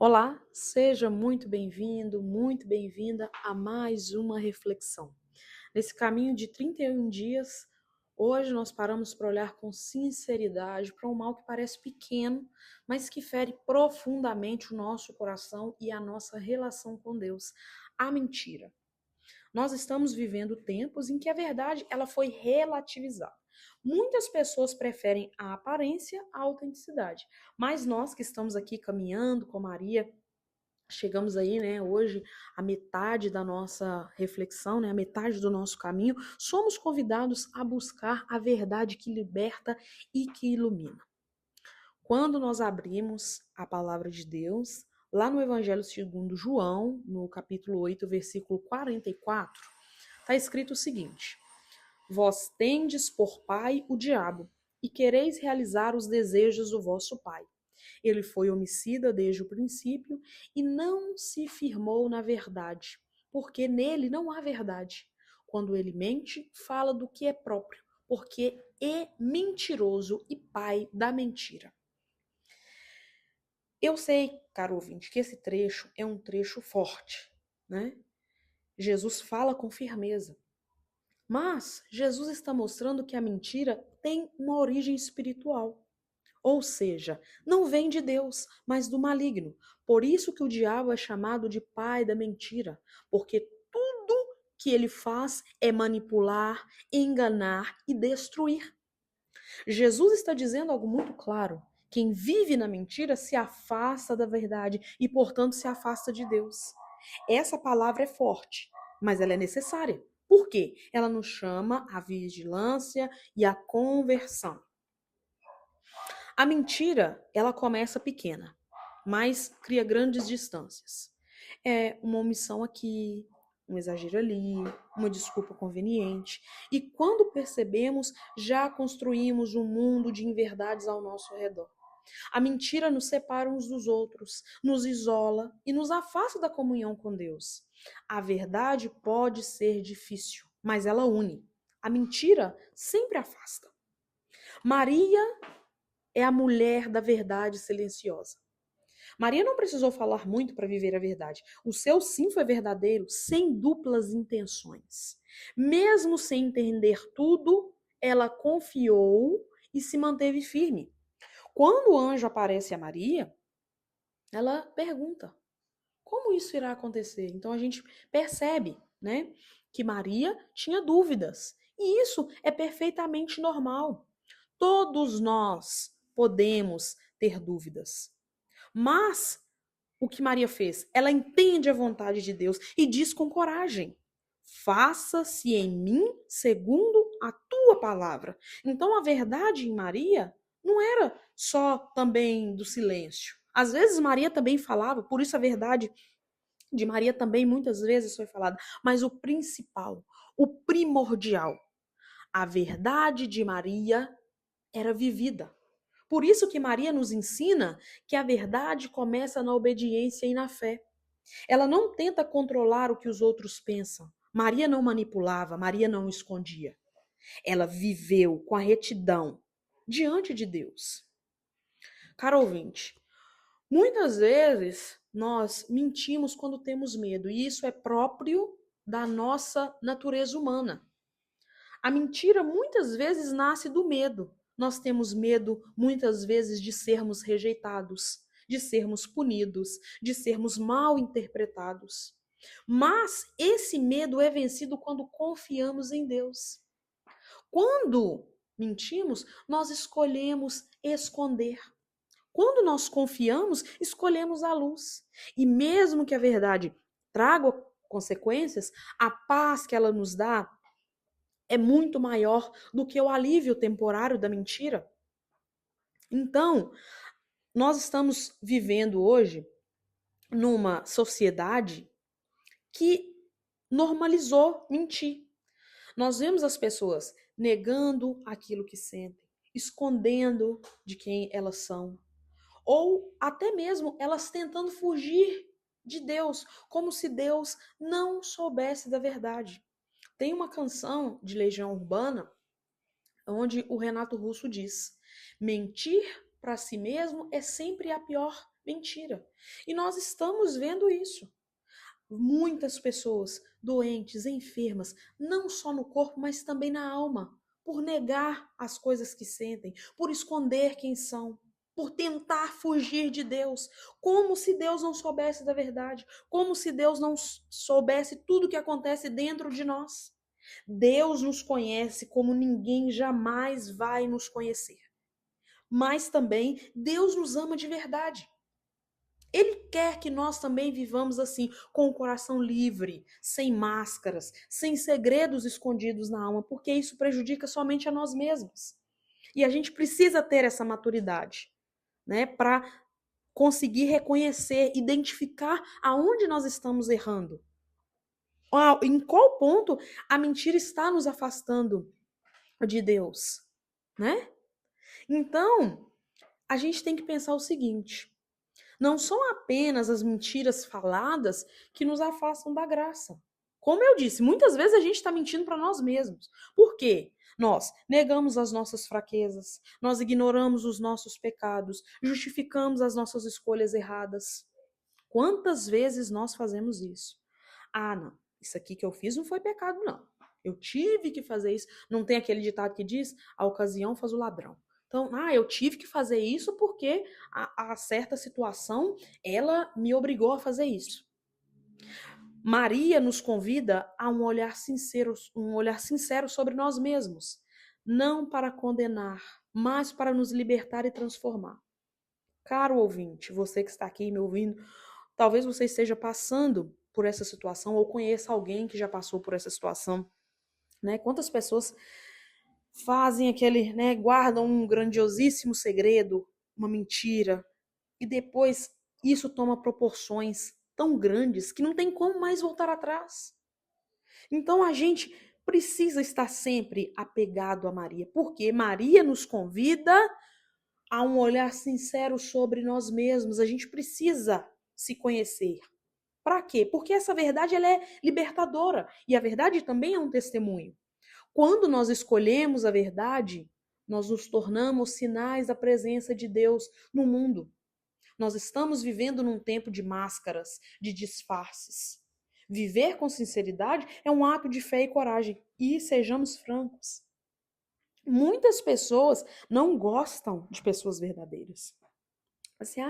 Olá, seja muito bem-vindo, muito bem-vinda a mais uma reflexão. Nesse caminho de 31 dias, hoje nós paramos para olhar com sinceridade para um mal que parece pequeno, mas que fere profundamente o nosso coração e a nossa relação com Deus, a mentira. Nós estamos vivendo tempos em que a verdade ela foi relativizada. Muitas pessoas preferem a aparência à autenticidade, mas nós que estamos aqui caminhando com Maria, chegamos aí, né, hoje, a metade da nossa reflexão, né, a metade do nosso caminho, somos convidados a buscar a verdade que liberta e que ilumina. Quando nós abrimos a palavra de Deus, lá no Evangelho segundo João, no capítulo 8, versículo 44, está escrito o seguinte: Vós tendes por pai o diabo, e quereis realizar os desejos do vosso pai. Ele foi homicida desde o princípio e não se firmou na verdade, porque nele não há verdade. Quando ele mente, fala do que é próprio, porque é mentiroso e pai da mentira. Eu sei, caro ouvinte, que esse trecho é um trecho forte, né? Jesus fala com firmeza. Mas Jesus está mostrando que a mentira tem uma origem espiritual. Ou seja, não vem de Deus, mas do maligno. Por isso que o diabo é chamado de pai da mentira, porque tudo que ele faz é manipular, enganar e destruir. Jesus está dizendo algo muito claro. Quem vive na mentira se afasta da verdade e, portanto, se afasta de Deus. Essa palavra é forte, mas ela é necessária. Por quê? Ela nos chama à vigilância e à conversão. A mentira, ela começa pequena, mas cria grandes distâncias. É uma omissão aqui, um exagero ali, uma desculpa conveniente. E quando percebemos, já construímos um mundo de inverdades ao nosso redor. A mentira nos separa uns dos outros, nos isola e nos afasta da comunhão com Deus. A verdade pode ser difícil, mas ela une. A mentira sempre afasta. Maria é a mulher da verdade silenciosa. Maria não precisou falar muito para viver a verdade. O seu sim foi verdadeiro, sem duplas intenções. Mesmo sem entender tudo, ela confiou e se manteve firme. Quando o anjo aparece a Maria, ela pergunta: como isso irá acontecer? Então a gente percebe, né, que Maria tinha dúvidas. E isso é perfeitamente normal. Todos nós podemos ter dúvidas. Mas o que Maria fez? Ela entende a vontade de Deus e diz com coragem: faça-se em mim segundo a tua palavra. Então a verdade em Maria não era só também do silêncio. Às vezes Maria também falava, por isso a verdade de Maria também muitas vezes foi falada. Mas o principal, o primordial, a verdade de Maria era vivida. Por isso que Maria nos ensina que a verdade começa na obediência e na fé. Ela não tenta controlar o que os outros pensam. Maria não manipulava, Maria não escondia. Ela viveu com a retidão diante de Deus. Caro ouvinte, muitas vezes nós mentimos quando temos medo, e isso é próprio da nossa natureza humana. A mentira muitas vezes nasce do medo. Nós temos medo muitas vezes de sermos rejeitados, de sermos punidos, de sermos mal interpretados. Mas esse medo é vencido quando confiamos em Deus. Quando mentimos, nós escolhemos esconder. Quando nós confiamos, escolhemos a luz. E mesmo que a verdade traga consequências, a paz que ela nos dá é muito maior do que o alívio temporário da mentira. Então, nós estamos vivendo hoje numa sociedade que normalizou mentir. Nós vemos as pessoas negando aquilo que sentem, escondendo de quem elas são, ou até mesmo elas tentando fugir de Deus, como se Deus não soubesse da verdade. Tem uma canção de Legião Urbana onde o Renato Russo diz: mentir para si mesmo é sempre a pior mentira. E nós estamos vendo isso. Muitas pessoas doentes, enfermas, não só no corpo, mas também na alma, por negar as coisas que sentem, por esconder quem são, por tentar fugir de Deus, como se Deus não soubesse da verdade, como se Deus não soubesse tudo o que acontece dentro de nós. Deus nos conhece como ninguém jamais vai nos conhecer. Mas também Deus nos ama de verdade. Ele quer que nós também vivamos assim, com o coração livre, sem máscaras, sem segredos escondidos na alma, porque isso prejudica somente a nós mesmos. E a gente precisa ter essa maturidade, né, para conseguir reconhecer, identificar aonde nós estamos errando. Em qual ponto a mentira está nos afastando de Deus, né? Então, a gente tem que pensar o seguinte: não são apenas as mentiras faladas que nos afastam da graça. Como eu disse, muitas vezes a gente está mentindo para nós mesmos. Por quê? Nós negamos as nossas fraquezas, nós ignoramos os nossos pecados, justificamos as nossas escolhas erradas. Quantas vezes nós fazemos isso? Ah, não, isso aqui que eu fiz não foi pecado, não. Eu tive que fazer isso. Não tem aquele ditado que diz: a ocasião faz o ladrão. Então, eu tive que fazer isso porque a certa situação, ela me obrigou a fazer isso. Maria nos convida a um olhar sincero sobre nós mesmos, não para condenar, mas para nos libertar e transformar. Caro ouvinte, você que está aqui me ouvindo, talvez você esteja passando por essa situação ou conheça alguém que já passou por essa situação, né? Quantas pessoas fazem aquele, né, guardam um grandiosíssimo segredo, uma mentira, e depois isso toma proporções tão grandes que não tem como mais voltar atrás. Então a gente precisa estar sempre apegado a Maria, porque Maria nos convida a um olhar sincero sobre nós mesmos. A gente precisa se conhecer. Para quê? Porque essa verdade ela é libertadora e a verdade também é um testemunho. Quando nós escolhemos a verdade, nós nos tornamos sinais da presença de Deus no mundo. Nós estamos vivendo num tempo de máscaras, de disfarces. Viver com sinceridade é um ato de fé e coragem. E sejamos francos, muitas pessoas não gostam de pessoas verdadeiras. Assim,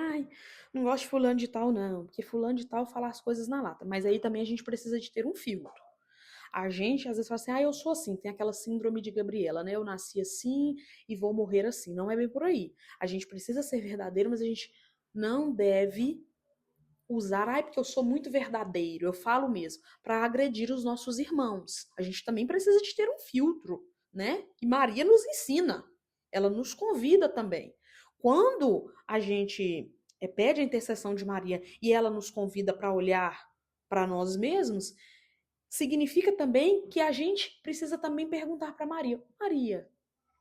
não gosto de fulano de tal não, porque fulano de tal fala as coisas na lata. Mas aí também a gente precisa de ter um filtro. A gente às vezes fala assim, eu sou assim, tem aquela síndrome de Gabriela, né? Eu nasci assim e vou morrer assim. Não é bem por aí. A gente precisa ser verdadeiro, mas a gente não deve usar, porque eu sou muito verdadeiro, eu falo mesmo, para agredir os nossos irmãos. A gente também precisa de ter um filtro, né? E Maria nos ensina, ela nos convida também. Quando a gente pede a intercessão de Maria e ela nos convida para olhar para nós mesmos, significa também que a gente precisa também perguntar para Maria: Maria,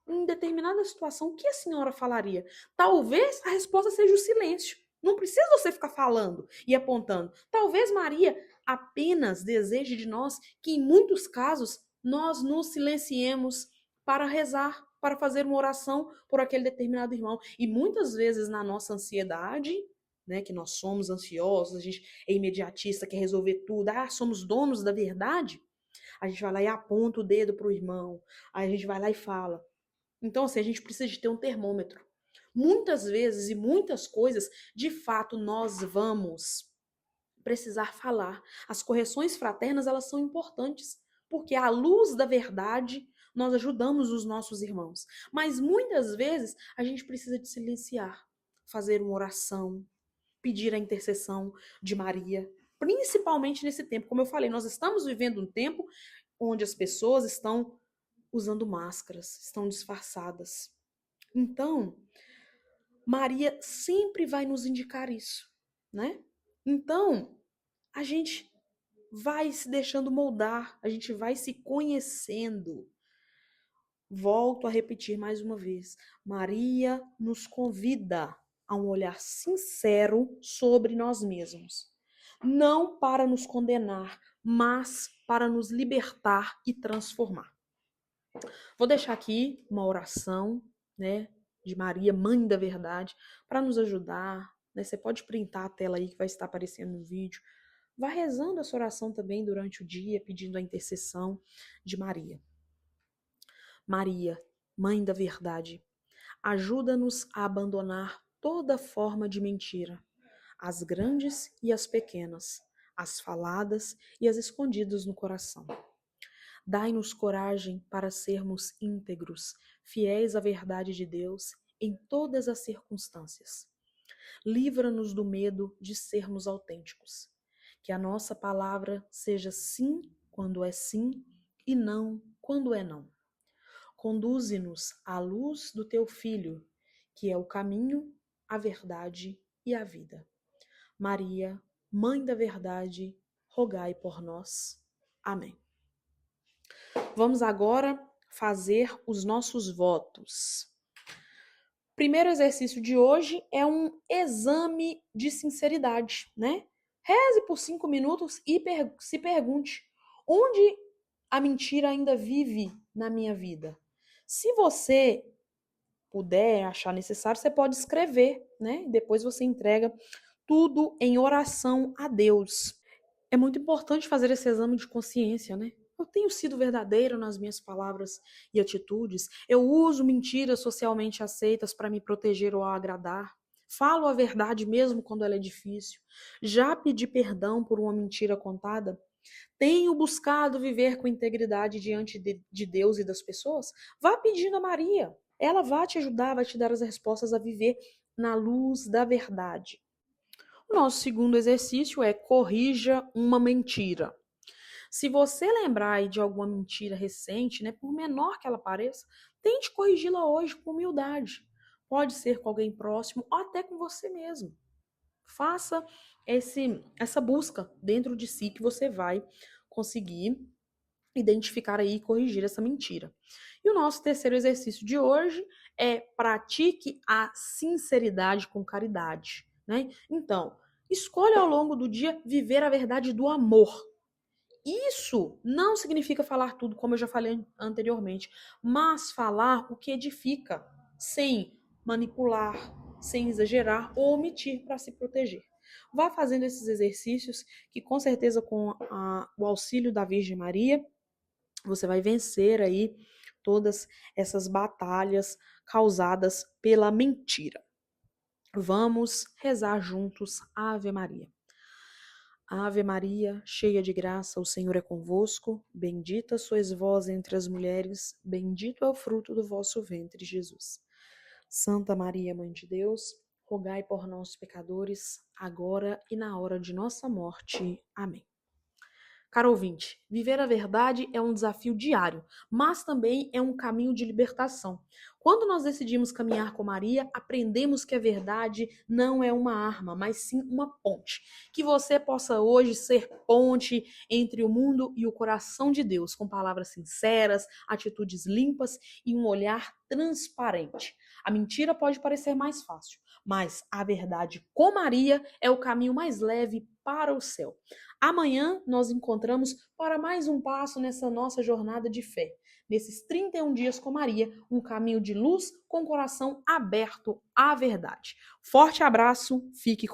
em determinada situação, o que a senhora falaria? Talvez a resposta seja o silêncio. Não precisa você ficar falando e apontando. Talvez Maria apenas deseje de nós que, em muitos casos, nós nos silenciemos para rezar, para fazer uma oração por aquele determinado irmão. E muitas vezes, na nossa ansiedade, né, que nós somos ansiosos, a gente é imediatista, quer resolver tudo, somos donos da verdade, a gente vai lá e aponta o dedo para o irmão, aí a gente vai lá e fala. Então, assim, a gente precisa de ter um termômetro. Muitas vezes e muitas coisas, de fato, nós vamos precisar falar. As correções fraternas, elas são importantes, porque à luz da verdade, nós ajudamos os nossos irmãos. Mas muitas vezes, a gente precisa de silenciar, fazer uma oração, pedir a intercessão de Maria, principalmente nesse tempo. Como eu falei, nós estamos vivendo um tempo onde as pessoas estão usando máscaras, estão disfarçadas. Então, Maria sempre vai nos indicar isso, né? Então, a gente vai se deixando moldar, a gente vai se conhecendo. Volto a repetir mais uma vez. Maria nos convida a um olhar sincero sobre nós mesmos. Não para nos condenar, mas para nos libertar e transformar. Vou deixar aqui uma oração, né, de Maria, Mãe da Verdade, para nos ajudar, né? Você pode printar a tela aí que vai estar aparecendo no vídeo. Vá rezando essa oração também durante o dia, pedindo a intercessão de Maria. Maria, Mãe da Verdade, ajuda-nos a abandonar toda forma de mentira, as grandes e as pequenas, as faladas e as escondidas no coração. Dai-nos coragem para sermos íntegros, fiéis à verdade de Deus em todas as circunstâncias. Livra-nos do medo de sermos autênticos. Que a nossa palavra seja sim quando é sim e não quando é não. Conduze-nos à luz do teu Filho, que é o caminho, a verdade e a vida. Maria, Mãe da Verdade, rogai por nós. Amém. Vamos agora fazer os nossos votos. Primeiro exercício de hoje é um exame de sinceridade, né? Reze por 5 minutos e se pergunte: onde a mentira ainda vive na minha vida? Se você puder achar necessário, você pode escrever, né? Depois você entrega tudo em oração a Deus. É muito importante fazer esse exame de consciência, né? Eu tenho sido verdadeiro nas minhas palavras e atitudes? Eu uso mentiras socialmente aceitas para me proteger ou agradar? Falo a verdade mesmo quando ela é difícil? Já pedi perdão por uma mentira contada? Tenho buscado viver com integridade diante de Deus e das pessoas? Vá pedindo a Maria. Ela vai te ajudar, vai te dar as respostas a viver na luz da verdade. O nosso segundo exercício é corrija uma mentira. Se você lembrar aí de alguma mentira recente, né, por menor que ela pareça, tente corrigi-la hoje com humildade. Pode ser com alguém próximo ou até com você mesmo. Faça essa busca dentro de si que você vai conseguir identificar aí e corrigir essa mentira. E o nosso terceiro exercício de hoje é pratique a sinceridade com caridade, né? Então, escolha ao longo do dia viver a verdade do amor. Isso não significa falar tudo, como eu já falei anteriormente, mas falar o que edifica, sem manipular, sem exagerar ou omitir para se proteger. Vá fazendo esses exercícios que com certeza com o auxílio da Virgem Maria, você vai vencer aí todas essas batalhas causadas pela mentira. Vamos rezar juntos a Ave Maria. Ave Maria, cheia de graça, o Senhor é convosco. Bendita sois vós entre as mulheres, bendito é o fruto do vosso ventre, Jesus. Santa Maria, Mãe de Deus, rogai por nós, pecadores, agora e na hora de nossa morte. Amém. Caro ouvinte, viver a verdade é um desafio diário, mas também é um caminho de libertação. Quando nós decidimos caminhar com Maria, aprendemos que a verdade não é uma arma, mas sim uma ponte. Que você possa hoje ser ponte entre o mundo e o coração de Deus, com palavras sinceras, atitudes limpas e um olhar transparente. A mentira pode parecer mais fácil, mas a verdade com Maria é o caminho mais leve para o céu. Amanhã nós encontramos para mais um passo nessa nossa jornada de fé. Nesses 31 dias com Maria, um caminho de luz com o coração aberto à verdade. Forte abraço, fique com